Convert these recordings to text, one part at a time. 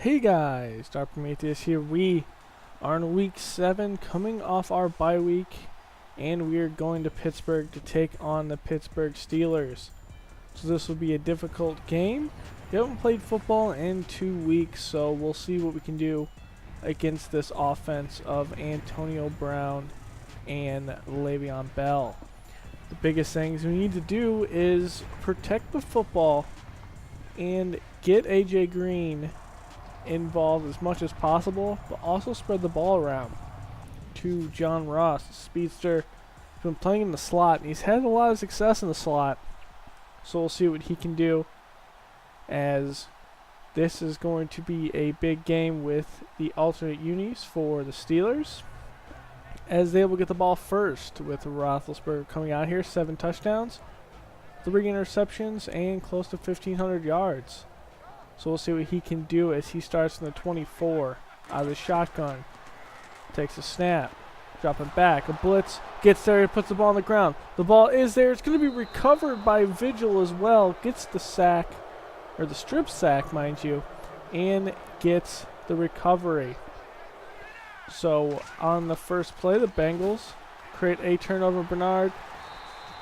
Hey guys, Dr. Prometheus here. We are in week 7 coming off our bye week, and we are going to Pittsburgh to take on the Pittsburgh Steelers. So this will be a difficult game. We haven't played football in 2 weeks, so we'll see what we can do against this offense of Antonio Brown and Le'Veon Bell. The biggest things we need to do is protect the football and get A.J. Green involved as much as possible, but also spread the ball around to John Ross, the speedster. He's been playing in the slot, and he's had a lot of success in the slot. So we'll see what he can do, as this is going to be a big game with the alternate unis for the Steelers, as they will get the ball first, with Roethlisberger coming out here, 7 touchdowns, 3 interceptions, and close to 1,500 yards. So we'll see what he can do as he starts in the 24 out of the shotgun. Takes a snap, dropping back, a blitz, gets there, puts the ball on the ground. The ball is there, it's going to be recovered by Vigil as well. Gets the sack, or the strip sack, mind you, and gets the recovery. So on the first play, the Bengals create a turnover. Bernard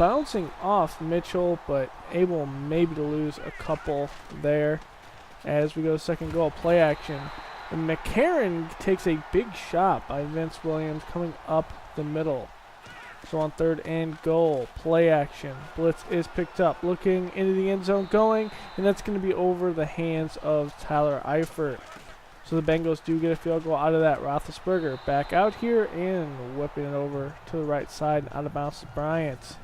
bouncing off Mitchell, but able maybe to lose a couple there. As we go to second goal, play action. And McCarron takes a big shot by Vince Williams coming up the middle. So on third and goal, play action. Blitz is picked up, looking into the end zone, going, and that's going to be over the hands of Tyler Eifert. So the Bengals do get a field goal out of that. Roethlisberger back out here and whipping it over to the right side and out of bounds to Bryant.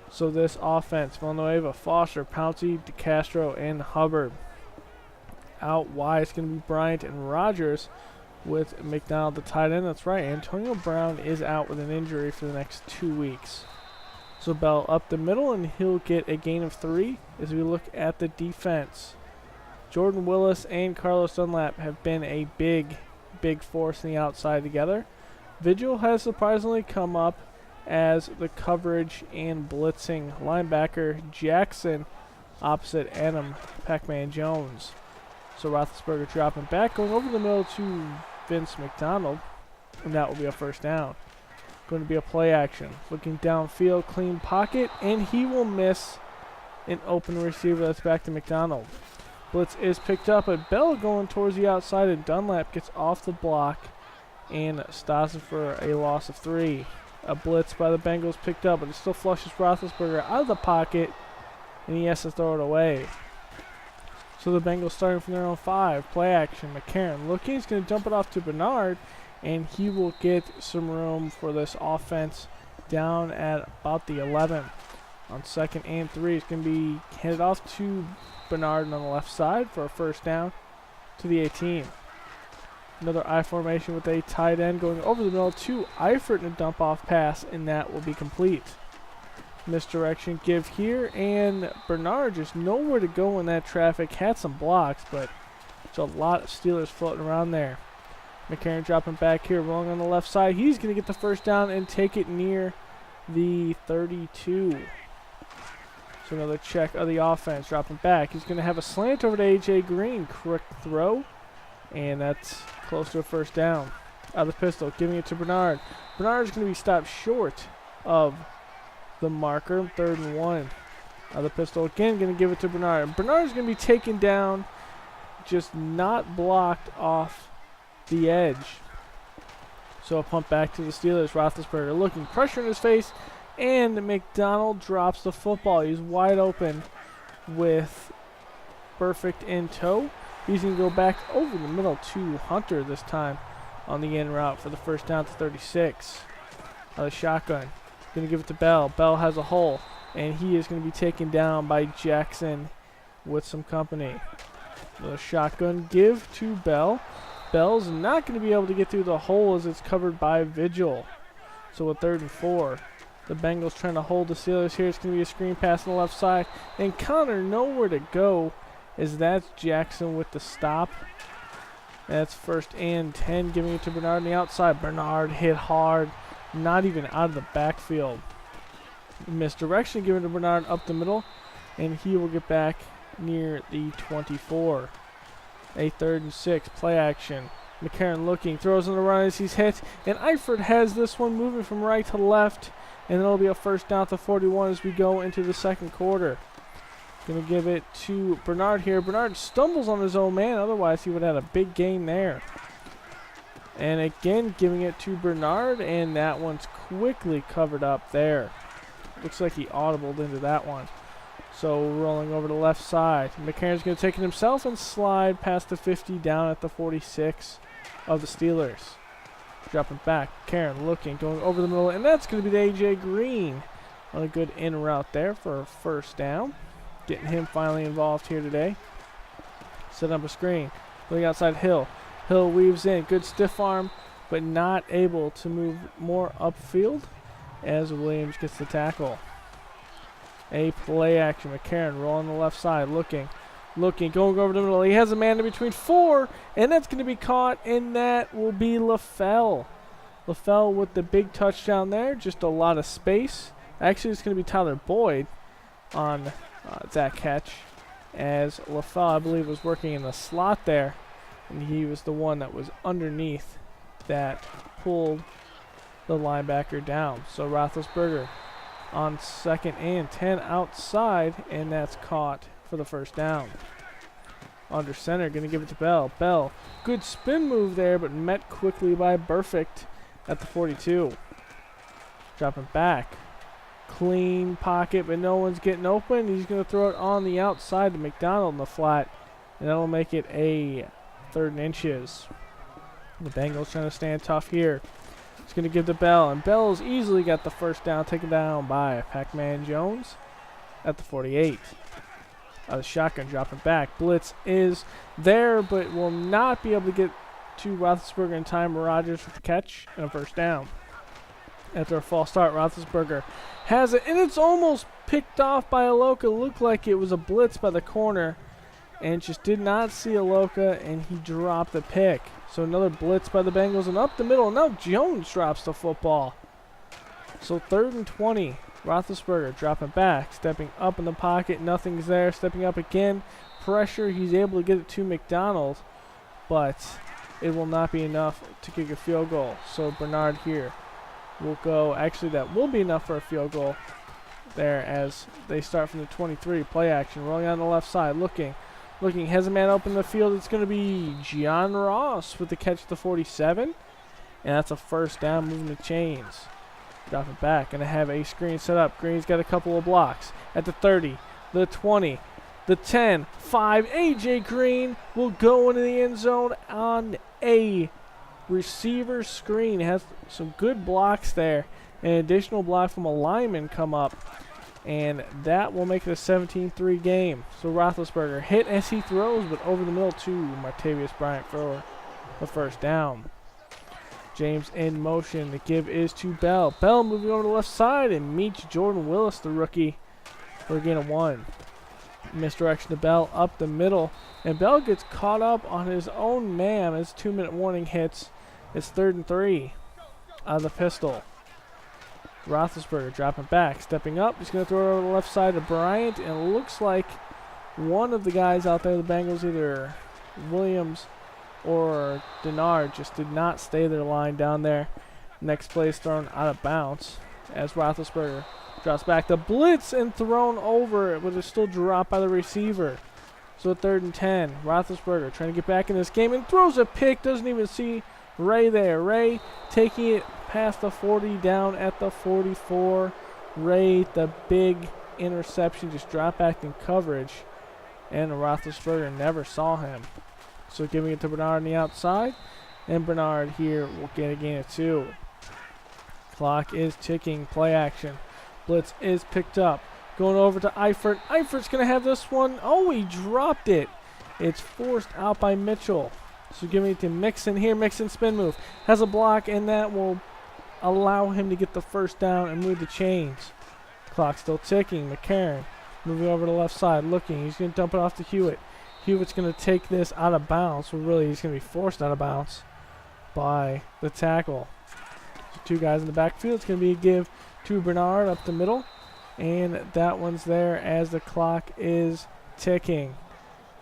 So this offense, Villanueva, Foster, Pouncey, DeCastro, and Hubbard. Out wide, it's going to be Bryant and Rogers with McDonald, the tight end. That's right, Antonio Brown is out with an injury for the next 2 weeks. So Bell up the middle, and he'll get a gain of 3 as we look at the defense. Jordan Willis and Carlos Dunlap have been a big force in the outside together. Vigil has surprisingly come up as the coverage and blitzing linebacker. Jackson opposite Adam Pac-Man Jones. So Roethlisberger dropping back, going over the middle to Vince McDonald, and that will be a first down. Going to be a play action. Looking downfield, clean pocket, and he will miss an open receiver. That's back to McDonald. Blitz is picked up, but Bell going towards the outside, and Dunlap gets off the block and stops it for a loss of 3. A blitz by the Bengals picked up, but it still flushes Roethlisberger out of the pocket, and he has to throw it away. So the Bengals starting from their own 5. Play action. McCarron looking. He's going to dump it off to Bernard, and he will get some room for this offense down at about the 11. On second and 3, it's going to be handed off to Bernard on the left side for a first down to the 18. Another I formation with a tight end going over the middle to Eifert in a dump-off pass, and that will be complete. Misdirection give here, and Bernard just nowhere to go in that traffic. Had some blocks, but there's a lot of Steelers floating around there. McCarron dropping back here, rolling on the left side. He's going to get the first down and take it near the 32. So another check of the offense, dropping back. He's going to have a slant over to A.J. Green. Correct throw, and that's close to a first down. Out of the pistol, giving it to Bernard. Bernard's going to be stopped short of the marker, 3rd and 1. Out of the pistol again, going to give it to Bernard. And Bernard's going to be taken down, just not blocked off the edge. So a punt back to the Steelers. Roethlisberger looking, pressure in his face, and McDonald drops the football. He's wide open with Perfect in tow. He's going to go back over the middle to Hunter this time on the in route for the first down to 36. Out of the shotgun. Going to give it to Bell. Bell has a hole, and he is going to be taken down by Jackson with some company. The shotgun give to Bell. Bell's not going to be able to get through the hole as it's covered by Vigil. So a 3rd and 4. The Bengals trying to hold the Steelers here. It's going to be a screen pass on the left side, and Connor nowhere to go as that's Jackson with the stop. That's 1st and 10, giving it to Bernard on the outside. Bernard hit hard. Not even out of the backfield. Misdirection given to Bernard up the middle, and he will get back near the 24. A 3rd and 6, play action. McCarron looking, throws on the run as he's hit, and Eifert has this one moving from right to left, and it'll be a first down to 41 as we go into the second quarter. Going to give it to Bernard here. Bernard stumbles on his own man, otherwise he would have had a big gain there. And again, giving it to Bernard, and that one's quickly covered up there. Looks like he audibled into that one. So rolling over to the left side. McCarron's going to take it himself and slide past the 50 down at the 46 of the Steelers. Dropping back. McCarron looking, going over the middle, and that's going to be to A.J. Green on a good in route there for a first down. Getting him finally involved here today. Set up a screen. Looking outside Hill. Hill weaves in. Good stiff arm, but not able to move more upfield as Williams gets the tackle. A play action. McCarron rolling the left side. Looking, going over the middle. He has a man in between 4, and that's going to be caught, and that will be LaFell. LaFell with the big touchdown there. Just a lot of space. Actually, it's going to be Tyler Boyd on that catch, as LaFell, I believe, was working in the slot there, and he was the one that was underneath that pulled the linebacker down. So Roethlisberger on 2nd and 10 outside, and that's caught for the first down. Under center, going to give it to Bell. Bell, good spin move there, but met quickly by Perfect at the 42. Dropping back. Clean pocket, but no one's getting open. He's going to throw it on the outside to McDonald in the flat, and that'll make it a 3rd and inches. The Bengals trying to stand tough here. He's going to give to Bell, and Bell's easily got the first down, taken down by Pac-Man Jones at the 48. The shotgun dropping back. Blitz is there, but will not be able to get to Roethlisberger in time. Rodgers with the catch and a first down. After a false start, Roethlisberger has it, and it's almost picked off by Aloka. Looked like it was a blitz by the corner, and just did not see Aloka, and he dropped the pick. So another blitz by the Bengals, and up the middle. Now Jones drops the football. So 3rd and 20. Roethlisberger dropping back, stepping up in the pocket. Nothing's there. Stepping up again. Pressure. He's able to get it to McDonald, but it will not be enough to kick a field goal. So Bernard here will go. Actually, that will be enough for a field goal there as they start from the 23. Play action. Rolling on the left side. Looking. Has a man open in the field. It's going to be John Ross with the catch at the 47. And that's a first down, moving the chains. Dropping back. Going to have a screen set up. Green's got a couple of blocks. At the 30, the 20, the 10, 5. A.J. Green will go into the end zone on a receiver screen. Has some good blocks there. An additional block from a lineman come up. And that will make it a 17-3 game. So Roethlisberger hit as he throws, but over the middle to Martavius Bryant for the first down. James in motion. The give is to Bell. Bell moving over to the left side and meets Jordan Willis, the rookie, for a gain of 1. Misdirection to Bell up the middle. And Bell gets caught up on his own man as 2-minute warning hits. It's 3rd and 3 out of the pistol. Roethlisberger dropping back, stepping up. He's going to throw it over the left side to Bryant, and it looks like one of the guys out there, the Bengals, either Williams or Denard, just did not stay their line down there. Next play is thrown out of bounds as Roethlisberger drops back. The blitz and thrown over, but it's still dropped by the receiver. So 3rd and 10. Roethlisberger trying to get back in this game and throws a pick. Doesn't even see Ray there. Ray taking it past the 40 down at the 44. Ray, the big interception, just dropped back in coverage, and Roethlisberger never saw him. So giving it to Bernard on the outside, and Bernard here will get a gain of 2. Clock is ticking. Play action. Blitz is picked up. Going over to Eifert. Eifert's going to have this one. Oh, he dropped it. It's forced out by Mitchell. So giving it to Mixon here. Mixon spin move. Has a block, and that will allow him to get the first down and move the chains. Clock still ticking. McCarron moving over to the left side. Looking. He's going to dump it off to Hewitt. Hewitt's going to take this out of bounds. So really, he's going to be forced out of bounds by the tackle. So 2 guys in the backfield. It's going to be a give to Bernard up the middle. And that one's there as the clock is ticking.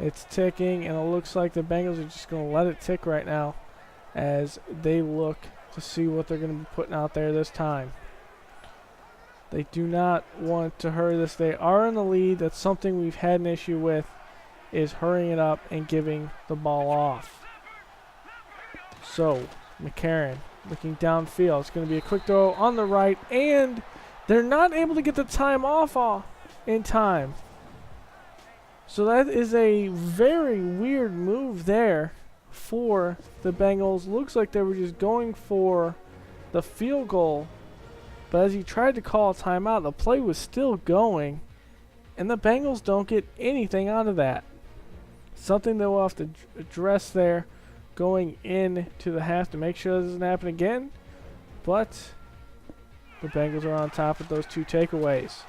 It's ticking, and it looks like the Bengals are just going to let it tick right now as they look to see what they're going to be putting out there this time. They do not want to hurry this. They are in the lead. That's something we've had an issue with, is hurrying it up and giving the ball off. So, McCarron looking downfield. It's going to be a quick throw on the right, and they're not able to get the time off in time. So that is a very weird move there for the Bengals. Looks like they were just going for the field goal, but as he tried to call a timeout, the play was still going, and the Bengals don't get anything out of that. Something that we'll have to address there going into the half to make sure this doesn't happen again, but the Bengals are on top of those 2 takeaways.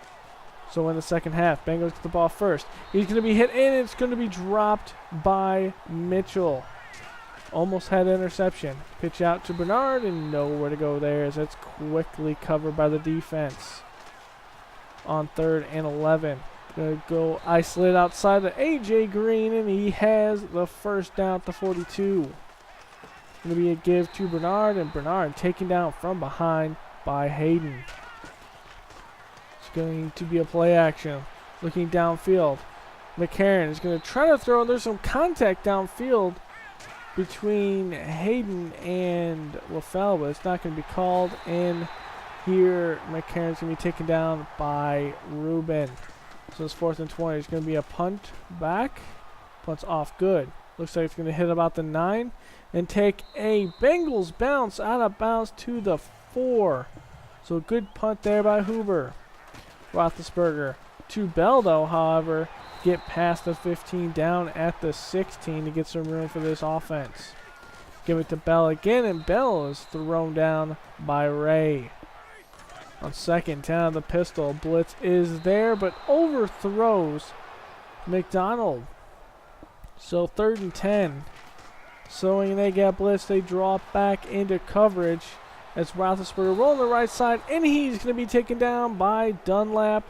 So in the second half, Bengals get the ball first. He's going to be hit, and it's going to be dropped by Mitchell. Almost had an interception. Pitch out to Bernard, and nowhere to go there as it's quickly covered by the defense. On 3rd and 11. Going to go isolate outside to A.J. Green, and he has the first down at the 42. Going to be a give to Bernard, and Bernard taken down from behind by Hayden. Going to be a play action. Looking downfield. McCarron is going to try to throw. There's some contact downfield between Hayden and LaFell, but it's not going to be called. And here, McCarron's going to be taken down by Rubin. So it's 4th and 20. It's going to be a punt back. Punt's off good. Looks like it's going to hit about the 9 and take a Bengals bounce out of bounds to the 4. So a good punt there by Huber. Roethlisberger to Bell, though, however, get past the 15 down at the 16 to get some room for this offense. Give it to Bell again, and Bell is thrown down by Ray. On 2nd down, the pistol blitz is there, but overthrows McDonald. So 3rd and 10. So when they get blitzed, they draw back into coverage. As Roethlisberger rolling the right side, and he's going to be taken down by Dunlap.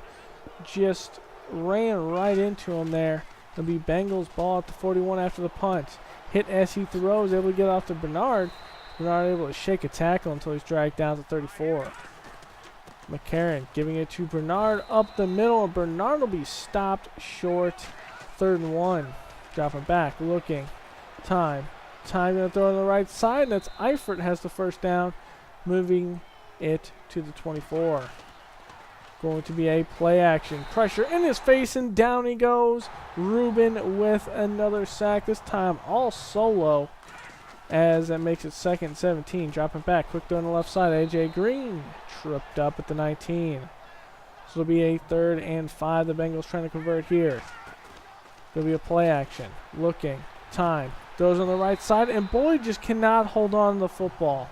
Just ran right into him there. It'll be Bengals ball at the 41 after the punt. Hit as he throws, able to get off to Bernard. Bernard able to shake a tackle until he's dragged down to 34. McCarron giving it to Bernard up the middle, and Bernard will be stopped short. 3rd and 1. Dropping back, looking. Time going to throw on the right side, and that's Eifert has the first down. Moving it to the 24. Going to be a play action. Pressure in his face, and down he goes. Rubin with another sack. This time all solo as that makes it 2nd and 17. Dropping back. Quick throw on the left side. A.J. Green tripped up at the 19. So it'll be a 3rd and 5. The Bengals trying to convert here. There'll be a play action. Looking. Time. Throws on the right side, and Boyd just cannot hold on to the football.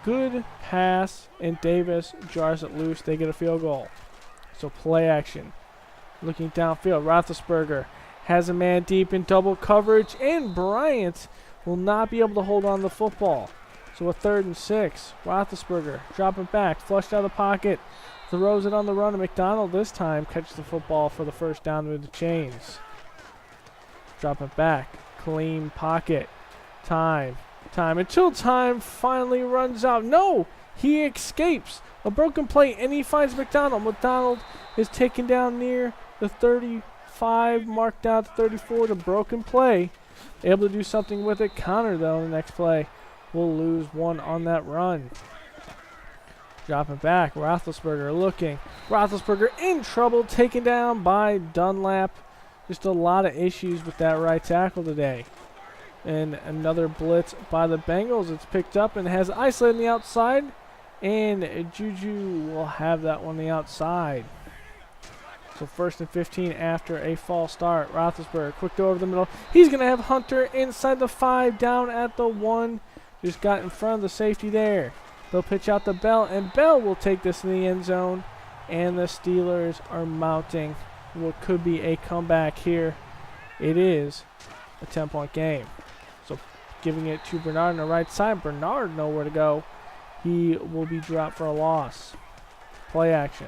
Good pass, and Davis jars it loose. They get a field goal. So play action. Looking downfield, Roethlisberger has a man deep in double coverage, and Bryant will not be able to hold on to the football. So a 3rd and 6. Roethlisberger dropping back, flushed out of the pocket, throws it on the run, and McDonald this time catches the football for the first down with the chains. Dropping back, clean pocket. Time until time finally runs out. No, he escapes a broken play, and he finds McDonald. McDonald is taken down near the 35, marked out to 34. The broken play, able to do something with it. Connor, though, in the next play will lose 1 on that run. Dropping back, Roethlisberger looking. Roethlisberger in trouble, taken down by Dunlap. Just a lot of issues with that right tackle today. And another blitz by the Bengals. It's picked up and has isolated on the outside. And Juju will have that one on the outside. So 1st and 15 after a false start. Roethlisberger, quick throw over the middle. He's going to have Hunter inside the 5, down at the 1. Just got in front of the safety there. They'll pitch out to Bell, and Bell will take this in the end zone. And the Steelers are mounting what could be a comeback here. It is a 10-point game. So giving it to Bernard on the right side. Bernard nowhere to go. He will be dropped for a loss. Play action.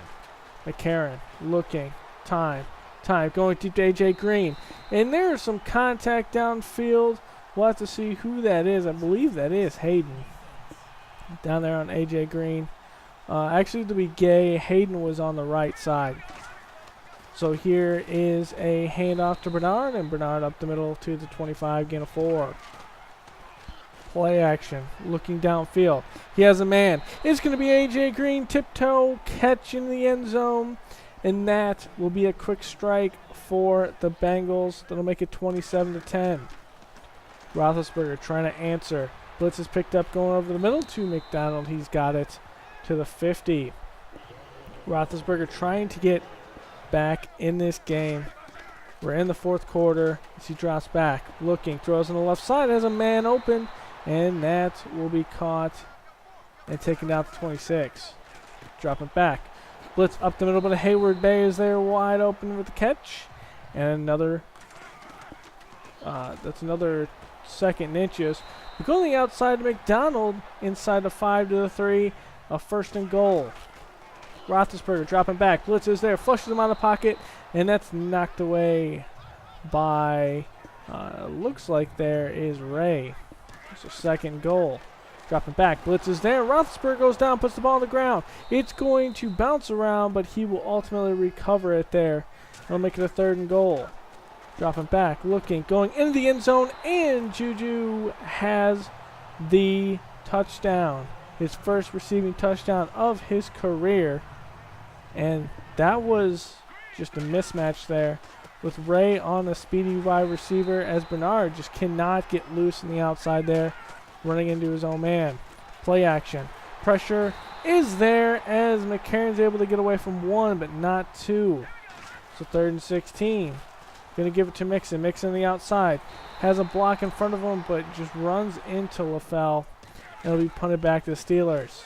McCarron looking. Time. time. Going deep to A.J. Green. And there's some contact downfield. We'll have to see who that is. I believe that is Hayden. Down there on A.J. Green. Actually, to be gay, Hayden was on the right side. So here is a handoff to Bernard, and Bernard up the middle to the 25, gain of 4. Play action, looking downfield. He has a man. It's going to be A.J. Green, tiptoe, catch in the end zone, and that will be a quick strike for the Bengals. That'll make it 27-10. Roethlisberger trying to answer. Blitz is picked up going over the middle to McDonald. He's got it to the 50. Roethlisberger trying to get back in this game. We're in the fourth quarter as he drops back, looking, throws on the left side, has a man open, and that will be caught and taken down to 26. Dropping back. Blitz up the middle, but Hayward Bay is there wide open with the catch. And another, that's another second inches. We go on the outside to McDonald, inside the 5 to the 3, a first and goal. Roethlisberger dropping back. Blitz is there, flushes him out of the pocket, and that's knocked away by, looks like there is Ray. It's a second goal. Dropping back. Blitz is there. Roethlisberger goes down, puts the ball on the ground. It's going to bounce around, but he will ultimately recover it there. It'll make it a third and goal. Dropping back, looking, going into the end zone, and Juju has the touchdown. His first receiving touchdown of his career. And that was just a mismatch there with Ray on the speedy wide receiver as Bernard just cannot get loose in the outside there, running into his own man. Play action. Pressure is there as McCarron's able to get away from 1 but not 2. So 3rd and 16. Going to give it to Mixon. Mixon on the outside. Has a block in front of him but just runs into LaFell. It'll be punted back to the Steelers.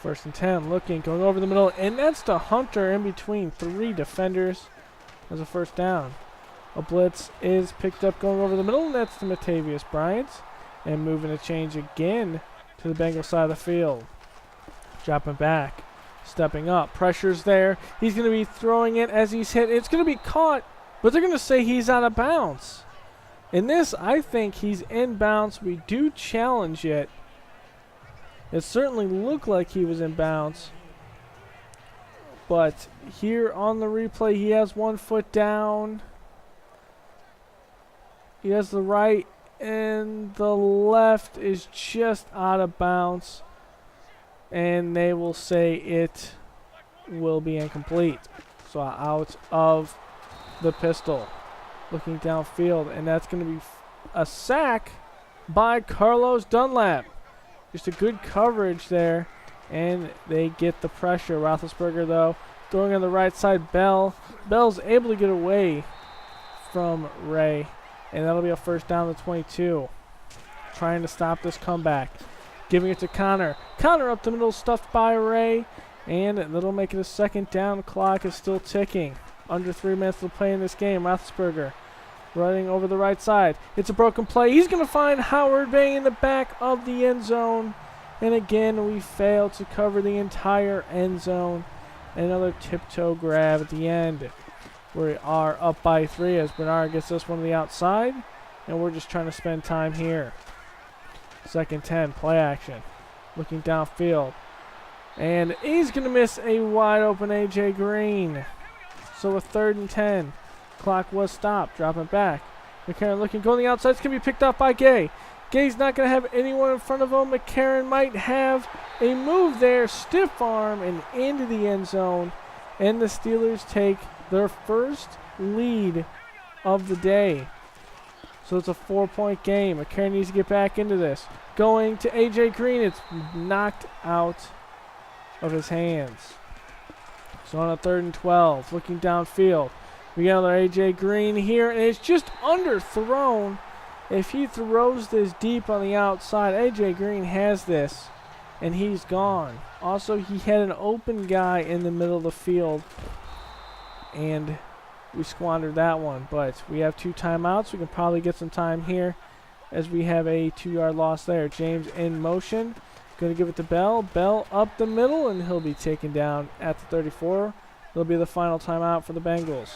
1st and 10, looking, going over the middle, and that's to Hunter in between 3 defenders as a first down. A blitz is picked up going over the middle, and that's to Matavius Bryant. And moving a change again to the Bengals side of the field. Dropping back, stepping up, pressure's there. He's going to be throwing it as he's hit. It's going to be caught, but they're going to say he's out of bounds. In this, I think he's in bounds. We do challenge it. It certainly looked like he was in bounds. But here on the replay, he has 1 foot down. He has the right, and the left is just out of bounds. And they will say it will be incomplete. So out of the pistol. Looking downfield, and that's going to be a sack by Carlos Dunlap. Just a good coverage there, and they get the pressure. Roethlisberger, though, throwing on the right side. Bell's able to get away from Ray, and that'll be a first down to 22. Trying to stop this comeback. Giving it to Connor. Connor up the middle, stuffed by Ray, and that'll make it a second down. The clock is still ticking. Under 3 minutes to play in this game. Roethlisberger running over the right side. It's a broken play. He's going to find Howard Bay in the back of the end zone. And again, we fail to cover the entire end zone. Another tiptoe grab at the end. We are up by 3 as Bernard gets this one to the outside. And we're just trying to spend time here. 2nd 10, play action. Looking downfield. And he's going to miss a wide open A.J. Green. So a 3rd and 10. Clock was stopped. Dropping back. McCarron looking, going the outside. It's going to be picked up by Gay. Gay's not going to have anyone in front of him. McCarron might have a move there. Stiff arm and into the end zone. And the Steelers take their first lead of the day. So it's a 4-point game. McCarron needs to get back into this. Going to A.J. Green. It's knocked out of his hands. So on a 3rd and 12. Looking downfield. We got another A.J. Green here, and it's just underthrown. If he throws this deep on the outside, A.J. Green has this, and he's gone. Also, he had an open guy in the middle of the field, and we squandered that one. But we have 2 timeouts. We can probably get some time here as we have a 2-yard loss there. James in motion. Going to give it to Bell. Bell up the middle, and he'll be taken down at the 34. It'll be the final timeout for the Bengals.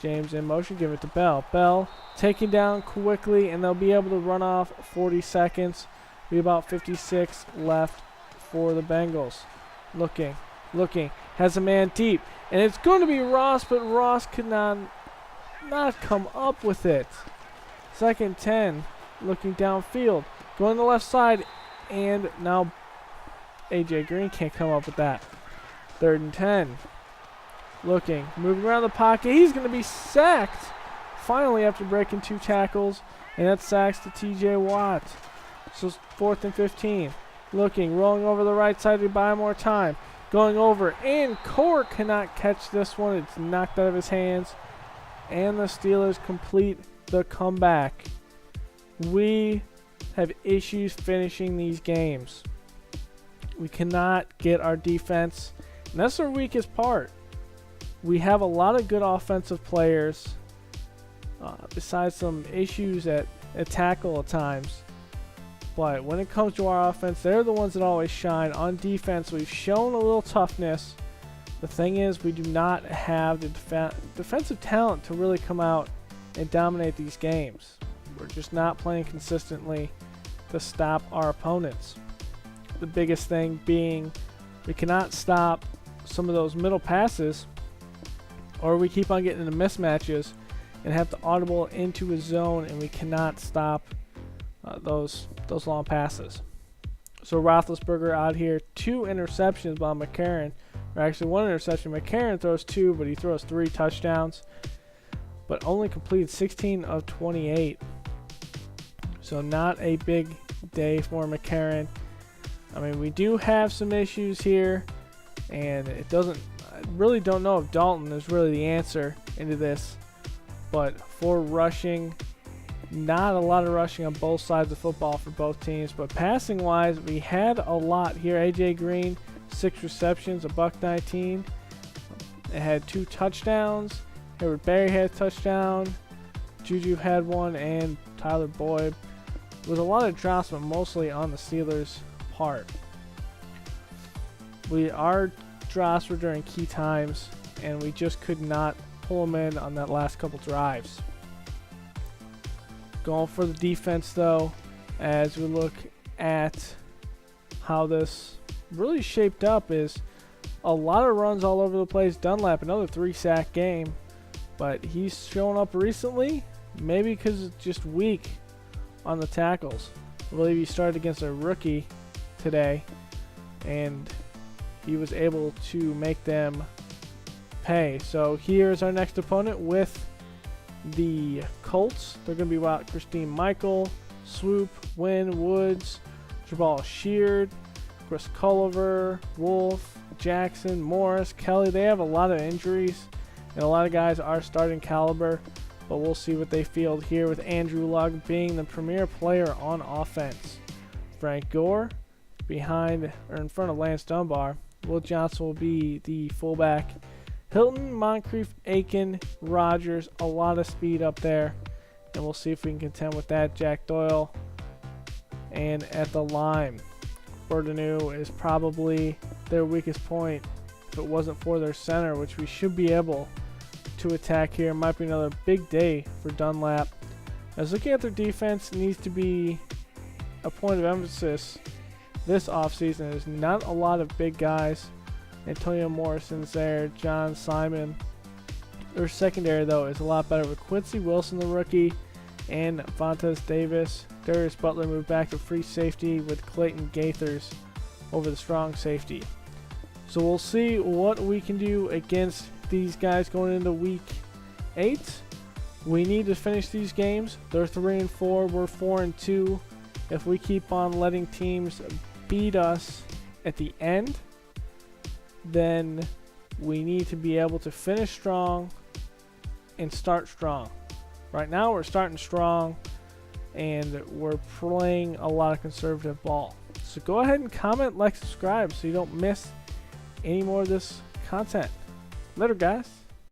James in motion, give it to Bell. Bell taken down quickly, and they'll be able to run off 40 seconds. Be about 56 left for the Bengals. Looking, has a man deep, and it's going to be Ross, but Ross could not come up with it. 2nd and 10, looking downfield, going to the left side, and now AJ Green can't come up with that. 3rd and 10. Looking, moving around the pocket. He's going to be sacked finally after breaking 2 tackles, and that sacks to TJ Watt. So 4th and 15. Looking, rolling over the right side to buy more time. Going over, and Core cannot catch this one. It's knocked out of his hands, and the Steelers complete the comeback. We have issues finishing these games. We cannot get our defense, and that's our weakest part. We have a lot of good offensive players, besides some issues at tackle at times. But when it comes to our offense, they're the ones that always shine. On defense, we've shown a little toughness. The thing is, we do not have the defensive talent to really come out and dominate these games. We're just not playing consistently to stop our opponents. The biggest thing being we cannot stop some of those middle passes, or we keep on getting into mismatches and have to audible into a zone, and we cannot stop those long passes. So Roethlisberger out here, 2 interceptions by McCarron, or actually 1 interception. McCarron throws 2, but he throws 3 touchdowns, but only completed 16 of 28. So not a big day for McCarron. I mean, we do have some issues here, and I really don't know if Dalton is really the answer into this. But for rushing, not a lot of rushing on both sides of football for both teams. But passing wise, we had a lot here. AJ Green, 6 receptions, $119. It had 2 touchdowns. Hayward Berry had a touchdown. Juju had 1, and Tyler Boyd. With a lot of drops, but mostly on the Steelers' part. Our drops were during key times, and we just could not pull them in on that last couple drives. Going for the defense, though, as we look at how this really shaped up, is a lot of runs all over the place. Dunlap, another 3-sack game, but he's shown up recently, maybe because it's just weak on the tackles. I believe he started against a rookie today, and he was able to make them pay. So here's our next opponent with the Colts. They're going to be without Christine Michael, Swoop, Wynn, Woods, Jabal Sheard, Chris Culliver, Wolf, Jackson, Morris, Kelly. They have a lot of injuries, and a lot of guys are starting caliber, but we'll see what they field here with Andrew Luck being the premier player on offense. Frank Gore in front of Lance Dunbar. Will Johnson will be the fullback. Hilton, Moncrief, Aiken, Rogers, a lot of speed up there, and we'll see if we can contend with that. Jack Doyle, and at the line, Bourdonnais is probably their weakest point if it wasn't for their center, which we should be able to attack here. Might be another big day for Dunlap. As looking at their defense, needs to be a point of emphasis this offseason. There's not a lot of big guys. Antonio Morrison's there, John Simon. Their secondary, though, is a lot better with Quincy Wilson, the rookie, and Vontaze Davis. Darius Butler moved back to free safety with Clayton Gaithers over the strong safety. So we'll see what we can do against these guys going into week 8. We need to finish these games. They're 3-4. We're 4-2. If we keep on letting teams beat us at the end, then we need to be able to finish strong and start strong. Right now we're starting strong, and we're playing a lot of conservative ball. So go ahead and comment, like, subscribe so you don't miss any more of this content. Later, guys.